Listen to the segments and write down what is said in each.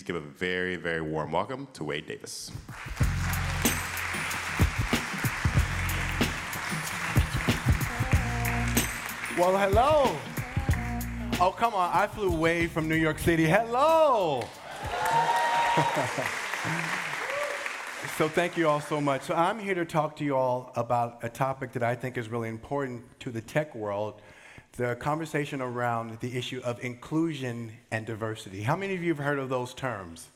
give a very, very warm welcome to Wade Davis. Well, hello. Oh, come on. I flew way from New York City. Hello. So thank you all so much. So I'm here to talk to you all about a topic that I think is really important to the tech world, the conversation around the issue of inclusion and diversity. How many of you have heard of those terms?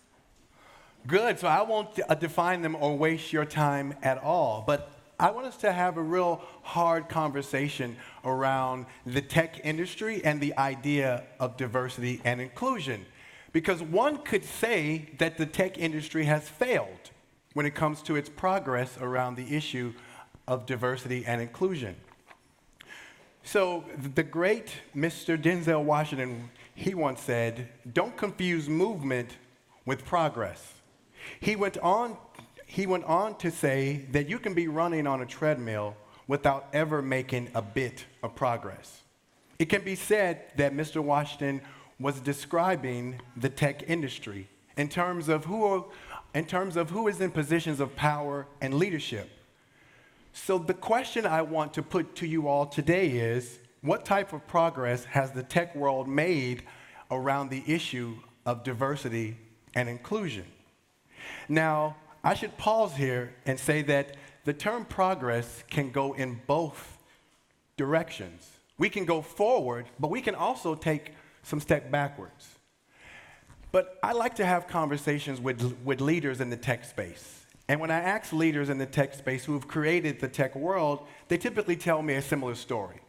Good. So I won't define them or waste your time at all. But I want us to have a real hard conversation around the tech industry and the idea of diversity and inclusion. Because one could say that the tech industry has failed when it comes to its progress around the issue of diversity and inclusion. So the great Mr. Denzel Washington, he once said, "Don't confuse movement with progress." He went on to say that you can be running on a treadmill without ever making a bit of progress. It can be said that Mr. Washington was describing the tech industry in terms of who is in positions of power and leadership. So the question I want to put to you all today is, what type of progress has the tech world made around the issue of diversity and inclusion? Now, I should pause here and say that the term progress can go in both directions. We can go forward, but we can also take some step backwards. But I like to have conversations with leaders in the tech space. And when I ask leaders in the tech space who have created the tech world, they typically tell me a similar story.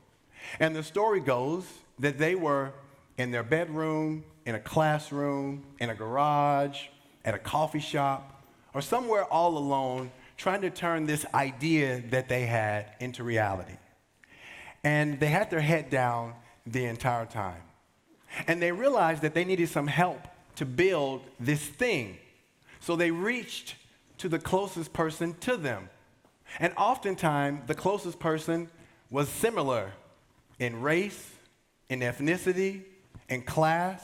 And the story goes that they were in their bedroom, in a classroom, in a garage, at a coffee shop, or somewhere all alone, trying to turn this idea that they had into reality. And they had their head down the entire time. And they realized that they needed some help to build this thing. So they reached to the closest person to them. And oftentimes, the closest person was similar in race, in ethnicity, in class,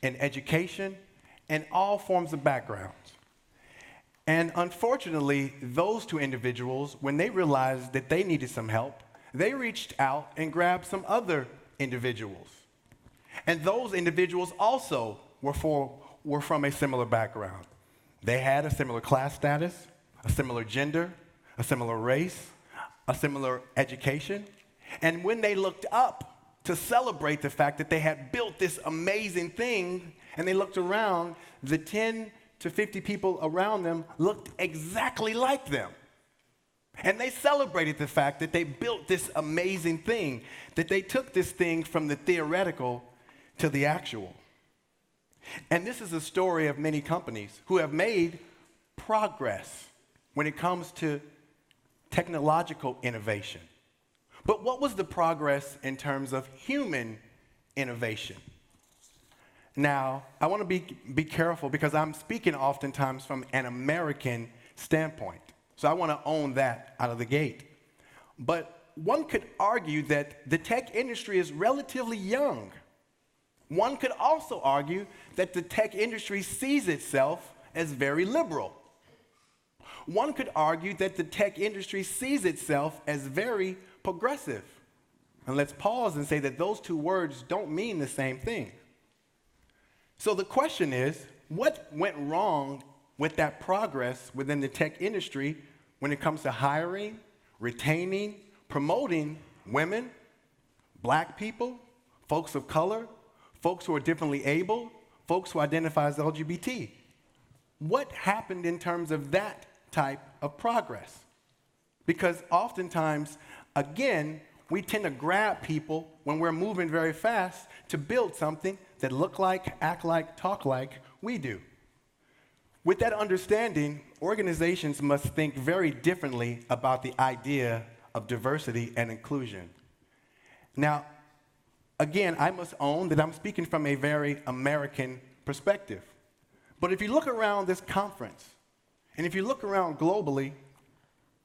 in education, and all forms of backgrounds. And unfortunately, those two individuals, when they realized that they needed some help, they reached out and grabbed some other individuals. And those individuals also were from a similar background. They had a similar class status, a similar gender, a similar race, a similar education. And when they looked up to celebrate the fact that they had built this amazing thing, and they looked around, the 10 to 50 people around them looked exactly like them. And they celebrated the fact that they built this amazing thing, that they took this thing from the theoretical to the actual. And this is a story of many companies who have made progress when it comes to technological innovation. But what was the progress in terms of human innovation? Now, I want to be careful because I'm speaking oftentimes from an American standpoint. So I want to own that out of the gate. But one could argue that the tech industry is relatively young. One could also argue that the tech industry sees itself as very liberal. One could argue that the tech industry sees itself as very progressive. And let's pause and say that those two words don't mean the same thing. So the question is, what went wrong with that progress within the tech industry when it comes to hiring, retaining, promoting women, black people, folks of color, folks who are differently able, folks who identify as LGBT? What happened in terms of that type of progress? Because oftentimes, again, we tend to grab people when we're moving very fast to build something that look like, act like, talk like we do. With that understanding, organizations must think very differently about the idea of diversity and inclusion. Now, again, I must own that I'm speaking from a very American perspective. But if you look around this conference, and if you look around globally,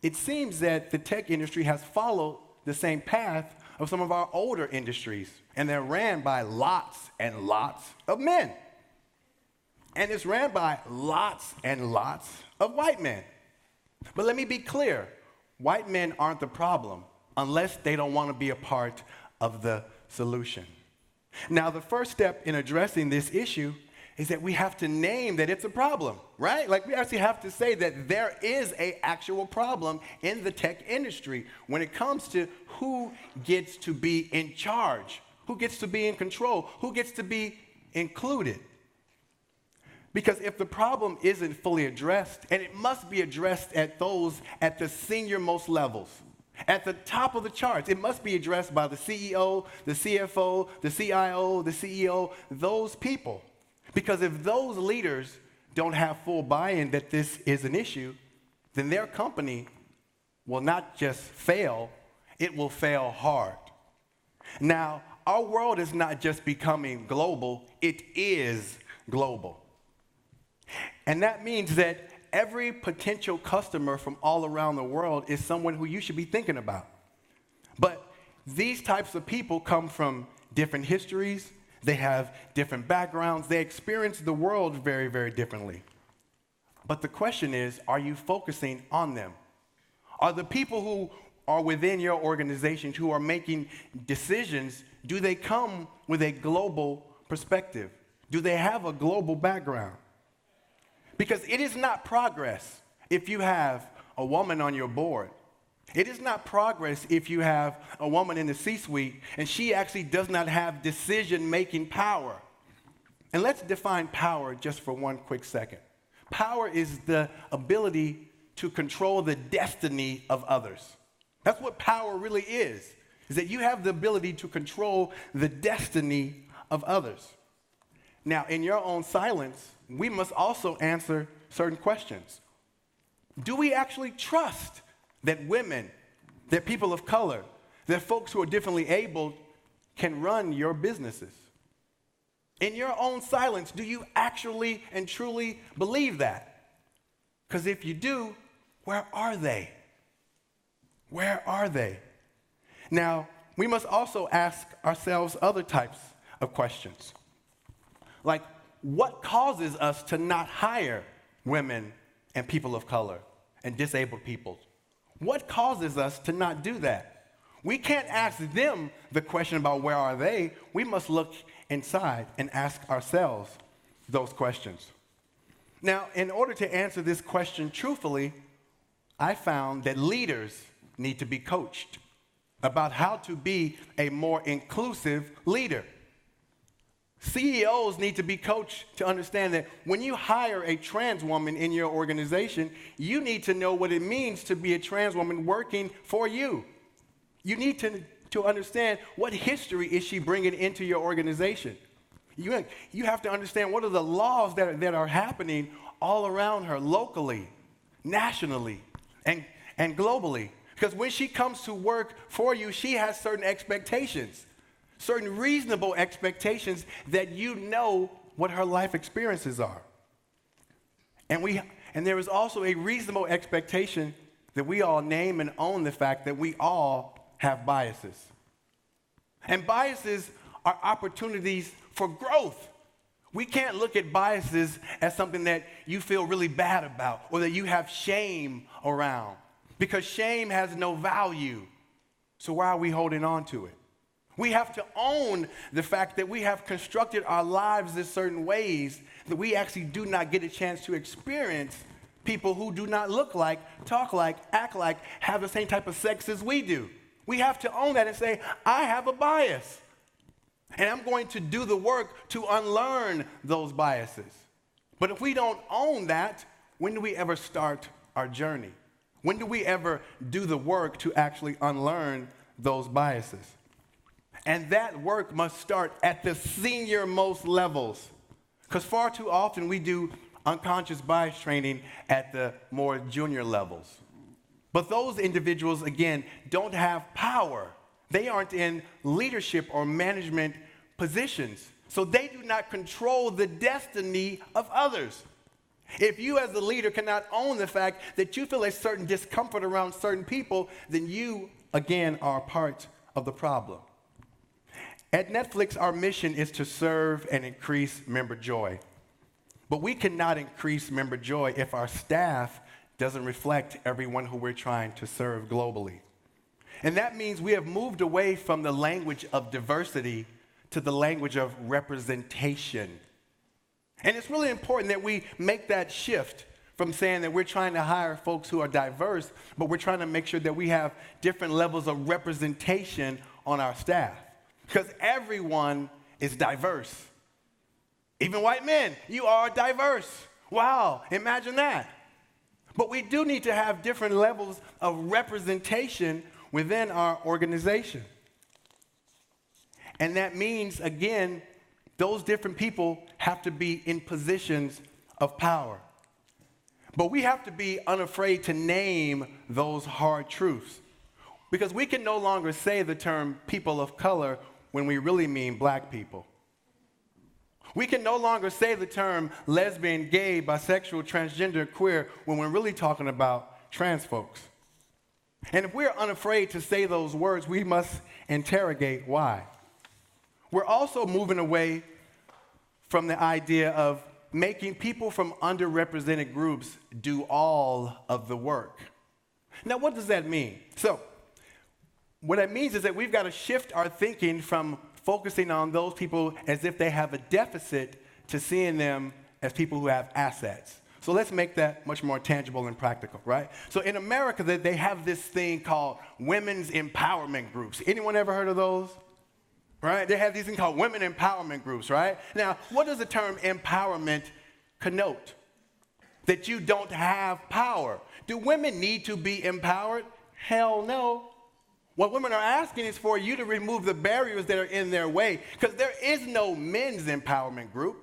it seems that the tech industry has followed the same path of some of our older industries, and they're ran by lots and lots of men. And it's ran by lots and lots of white men. But let me be clear, white men aren't the problem unless they don't want to be a part of the solution. Now, the first step in addressing this issue is that we have to name that it's a problem, right? Like, we actually have to say that there is an actual problem in the tech industry when it comes to who gets to be in charge, who gets to be in control, who gets to be included. Because if the problem isn't fully addressed, and it must be addressed at the senior most levels, at the top of the charts, it must be addressed by the CEO, the CFO, the CIO, the CEO, those people. Because if those leaders don't have full buy-in that this is an issue, then their company will not just fail, it will fail hard. Now, our world is not just becoming global, it is global. And that means that every potential customer from all around the world is someone who you should be thinking about. But these types of people come from different histories, they have different backgrounds, they experience the world very, very differently. But the question is, are you focusing on them? Are the people who are within your organization who are making decisions, do they come with a global perspective? Do they have a global background? Because it is not progress if you have a woman on your board. It is not progress if you have a woman in the C-suite and she actually does not have decision-making power. And let's define power just for one quick second. Power is the ability to control the destiny of others. That's what power really is that you have the ability to control the destiny of others. Now, in your own silence, we must also answer certain questions. Do we actually trust that women, that people of color, that folks who are differently abled can run your businesses? In your own silence, do you actually and truly believe that? Because if you do, where are they? Where are they? Now, we must also ask ourselves other types of questions. Like, what causes us to not hire women and people of color and disabled people? What causes us to not do that? We can't ask them the question about where are they. We must look inside and ask ourselves those questions. Now, in order to answer this question truthfully, I found that leaders need to be coached about how to be a more inclusive leader. CEOs need to be coached to understand that when you hire a trans woman in your organization, you need to know what it means to be a trans woman working for you. You need to understand what history is she bringing into your organization. You have to understand what are the laws that are happening all around her, locally, nationally, and globally. Because when she comes to work for you, she has certain expectations. Certain reasonable expectations that you know what her life experiences are. And there is also a reasonable expectation that we all name and own the fact that we all have biases. And biases are opportunities for growth. We can't look at biases as something that you feel really bad about or that you have shame around, because shame has no value. So why are we holding on to it? We have to own the fact that we have constructed our lives in certain ways that we actually do not get a chance to experience people who do not look like, talk like, act like, have the same type of sex as we do. We have to own that and say, I have a bias. And I'm going to do the work to unlearn those biases. But if we don't own that, when do we ever start our journey? When do we ever do the work to actually unlearn those biases? And that work must start at the senior most levels. Because far too often we do unconscious bias training at the more junior levels. But those individuals, again, don't have power. They aren't in leadership or management positions. So they do not control the destiny of others. If you as the leader cannot own the fact that you feel a certain discomfort around certain people, then you, again, are part of the problem. At Netflix, our mission is to serve and increase member joy. But we cannot increase member joy if our staff doesn't reflect everyone who we're trying to serve globally. And that means we have moved away from the language of diversity to the language of representation. And it's really important that we make that shift from saying that we're trying to hire folks who are diverse, but we're trying to make sure that we have different levels of representation on our staff. Because everyone is diverse. Even white men, you are diverse. Wow, imagine that. But we do need to have different levels of representation within our organization. And that means, again, those different people have to be in positions of power. But we have to be unafraid to name those hard truths. Because we can no longer say the term people of color when we really mean black people. We can no longer say the term lesbian, gay, bisexual, transgender, queer when we're really talking about trans folks. And if we're unafraid to say those words, we must interrogate why. We're also moving away from the idea of making people from underrepresented groups do all of the work. Now, what does that mean? So, what that means is that we've got to shift our thinking from focusing on those people as if they have a deficit to seeing them as people who have assets. So let's make that much more tangible and practical, right? So in America, they have this thing called women's empowerment groups. Anyone ever heard of those? Right? They have these things called women empowerment groups, right? Now, what does the term empowerment connote? That you don't have power. Do women need to be empowered? Hell no. What women are asking is for you to remove the barriers that are in their way, because there is no men's empowerment group.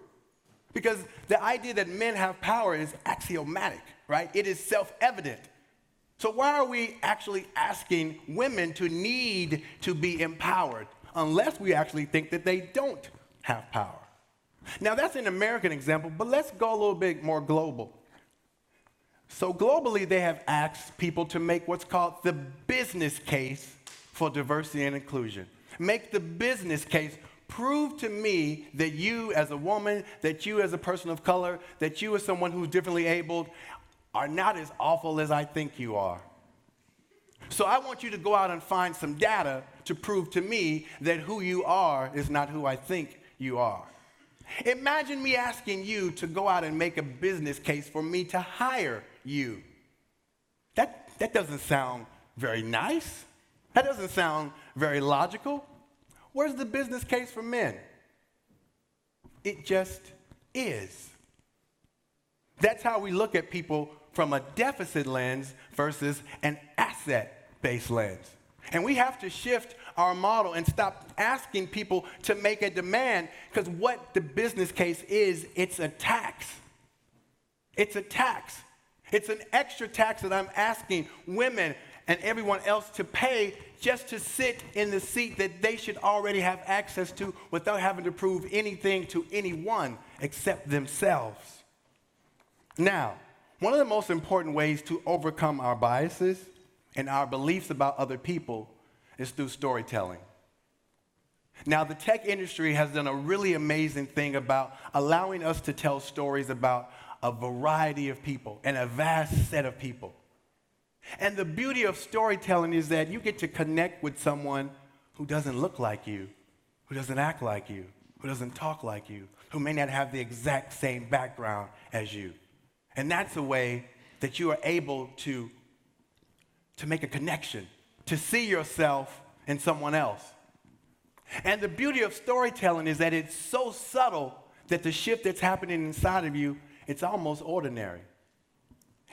Because the idea that men have power is axiomatic, right? It is self-evident. So why are we actually asking women to need to be empowered unless we actually think that they don't have power? Now, that's an American example, but let's go a little bit more global. So globally, they have asked people to make what's called the business case for diversity and inclusion. Make the business case. Prove to me that you as a woman, that you as a person of color, that you as someone who's differently abled are not as awful as I think you are. So I want you to go out and find some data to prove to me that who you are is not who I think you are. Imagine me asking you to go out and make a business case for me to hire you. That doesn't sound very nice. That doesn't sound very logical. Where's the business case for men? It just is. That's how we look at people from a deficit lens versus an asset-based lens. And we have to shift our model and stop asking people to make a demand, because what the business case is, it's a tax. It's a tax. It's an extra tax that I'm asking women and everyone else to pay just to sit in the seat that they should already have access to without having to prove anything to anyone except themselves. Now, one of the most important ways to overcome our biases and our beliefs about other people is through storytelling. Now, the tech industry has done a really amazing thing about allowing us to tell stories about a variety of people and a vast set of people. And the beauty of storytelling is that you get to connect with someone who doesn't look like you, who doesn't act like you, who doesn't talk like you, who may not have the exact same background as you. And that's a way that you are able to make a connection, to see yourself in someone else. And the beauty of storytelling is that it's so subtle that the shift that's happening inside of you, it's almost ordinary.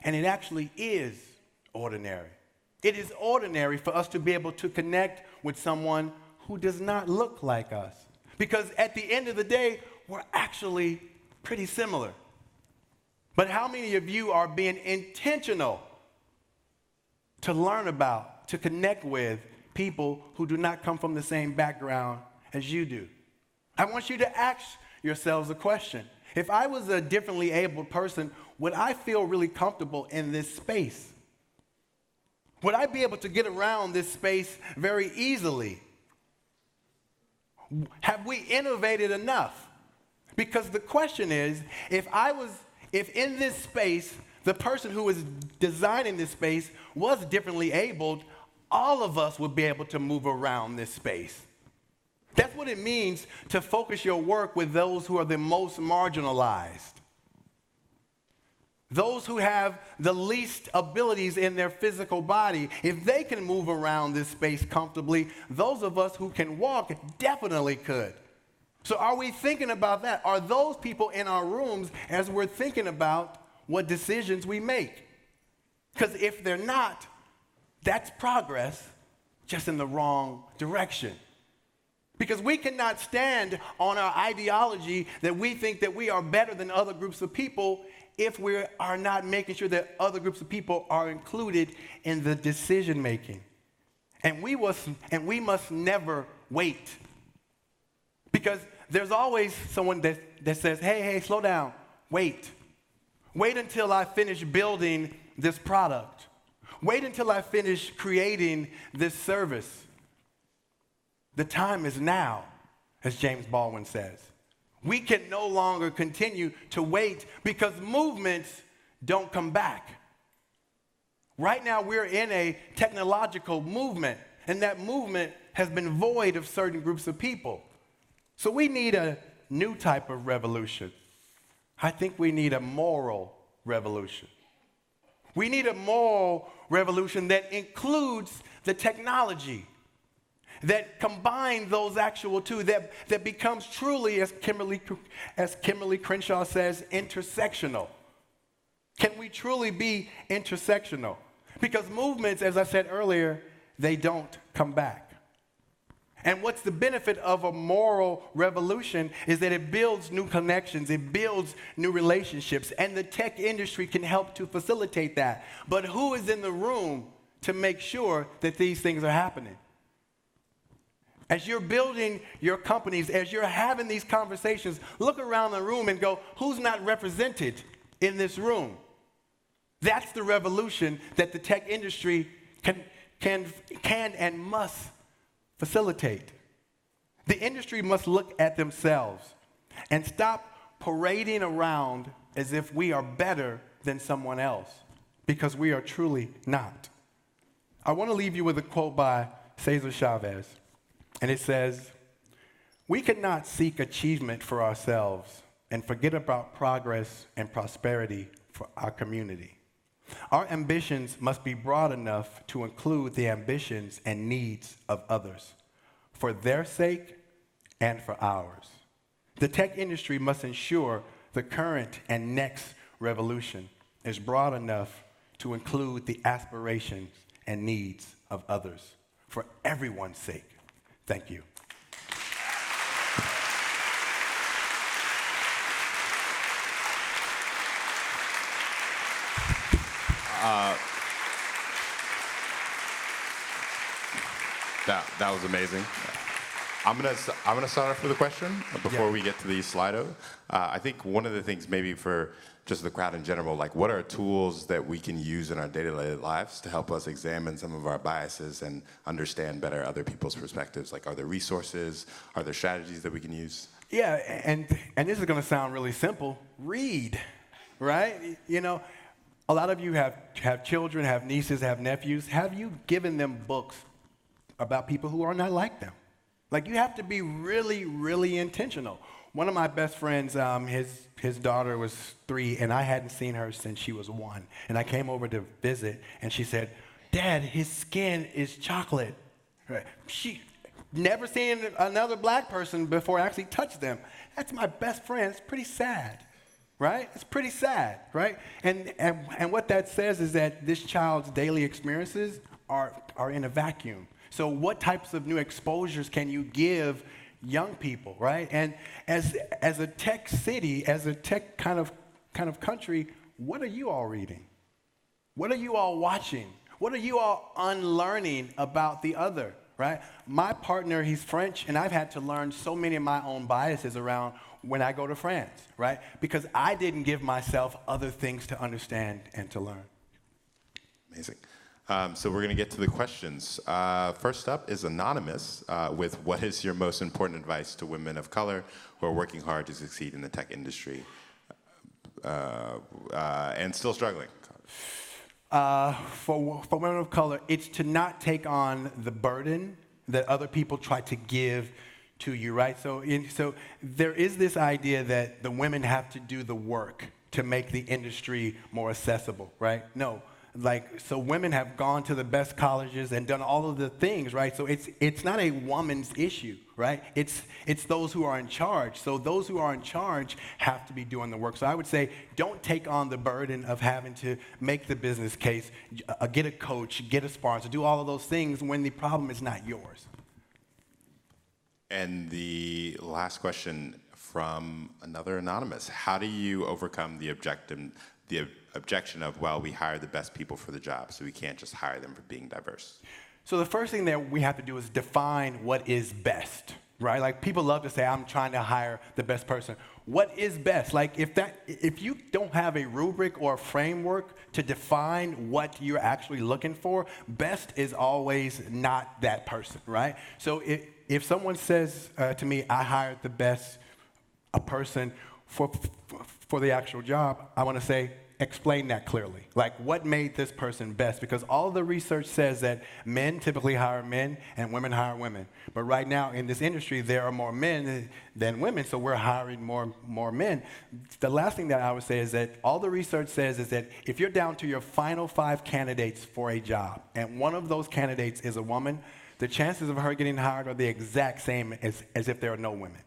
And it actually is ordinary. It is ordinary for us to be able to connect with someone who does not look like us. Because at the end of the day, we're actually pretty similar. But how many of you are being intentional to learn about, to connect with people who do not come from the same background as you do? I want you to ask yourselves a question. If I was a differently abled person, would I feel really comfortable in this space? Would I be able to get around this space very easily? Have we innovated enough? Because the question is, if in this space, the person who was designing this space was differently abled, all of us would be able to move around this space. That's what it means to focus your work with those who are the most marginalized. Those who have the least abilities in their physical body. If they can move around this space comfortably, those of us who can walk definitely could. So are we thinking about that? Are those people in our rooms as we're thinking about what decisions we make? Because if they're not, that's progress, just in the wrong direction. Because we cannot stand on our ideology that we think that we are better than other groups of people if we are not making sure that other groups of people are included in the decision making. And we must never wait. Because there's always someone that says, hey, slow down, wait. Wait until I finish building this product. Wait until I finish creating this service. The time is now, as James Baldwin says. We can no longer continue to wait because movements don't come back. Right now, we're in a technological movement, and that movement has been void of certain groups of people. So we need a new type of revolution. I think we need a moral revolution. We need a moral revolution that includes the technology, that combines those actual two, that becomes truly, as Kimberly Crenshaw says, intersectional. Can we truly be intersectional? Because movements, as I said earlier, they don't come back. And what's the benefit of a moral revolution is that it builds new connections, it builds new relationships, and the tech industry can help to facilitate that. But who is in the room to make sure that these things are happening? As you're building your companies, as you're having these conversations, look around the room and go, who's not represented in this room? That's the revolution that the tech industry can and must facilitate. The industry must look at themselves and stop parading around as if we are better than someone else, because we are truly not. I want to leave you with a quote by Cesar Chavez, and it says, "We cannot seek achievement for ourselves and forget about progress and prosperity for our community. Our ambitions must be broad enough to include the ambitions and needs of others, for their sake and for ours. The tech industry must ensure the current and next revolution is broad enough to include the aspirations and needs of others, for everyone's sake." Thank you. That was amazing. I'm gonna start off with a question before we get to the Slido. I think one of the things maybe for just the crowd in general, like what are tools that we can use in our day-to-day lives to help us examine some of our biases and understand better other people's perspectives? Like, are there resources? Are there strategies that we can use? Yeah, and this is going to sound really simple. Read, right? You know, a lot of you have children, have nieces, have nephews. Have you given them books about people who are not like them? Like, you have to be really, really intentional. One of my best friends, his daughter was 3, and I hadn't seen her since she was 1. And I came over to visit, and she said, "Dad, his skin is chocolate." Right? She never seen another black person before I actually touched them. That's my best friend. It's pretty sad, right? It's pretty sad, right? And what that says is that this child's daily experiences are in a vacuum. So what types of new exposures can you give young people, right? And as a tech city, as a tech kind of country, what are you all reading? What are you all watching? What are you all unlearning about the other, right? My partner, he's French, and I've had to learn so many of my own biases around when I go to France, right? Because I didn't give myself other things to understand and to learn. Amazing. So we're going to get to the questions. First up is Anonymous with what is your most important advice to women of color who are working hard to succeed in the tech industry and still struggling? For women of color, it's to not take on the burden that other people try to give to you, right? So there is this idea that the women have to do the work to make the industry more accessible, right? No. So women have gone to the best colleges and done all of the things, right? So it's not a woman's issue, right? It's those who are in charge. So those who are in charge have to be doing the work. So I would say don't take on the burden of having to make the business case, get a coach, get a sponsor, do all of those things when the problem is not yours. And the last question from another Anonymous. How do you overcome the objection of, well, we hire the best people for the job, so we can't just hire them for being diverse? So the first thing that we have to do is define what is best, right? Like people love to say, I'm trying to hire the best person. What is best? Like if you don't have a rubric or a framework to define what you're actually looking for, best is always not that person, right? So if someone says to me, I hired the best person for the actual job, I want to say, explain that clearly. Like, what made this person best? Because all the research says that men typically hire men and women hire women. But right now in this industry, there are more men than women, so we're hiring more men. The last thing that I would say is that all the research says is that if you're down to your final 5 candidates for a job, and one of those candidates is a woman, the chances of her getting hired are the exact same as if there are no women.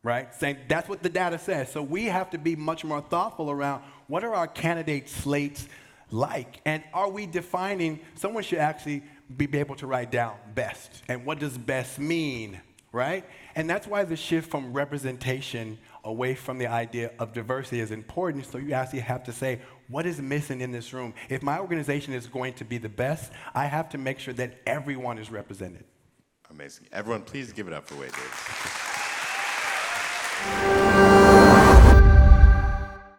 Right? Saying that's what the data says. So we have to be much more thoughtful around what are our candidate slates like? And are we defining, someone should actually be able to write down best. And what does best mean? Right? And that's why the shift from representation away from the idea of diversity is important. So you actually have to say, what is missing in this room? If my organization is going to be the best, I have to make sure that everyone is represented. Amazing. Everyone, please give it up for Wade Davis.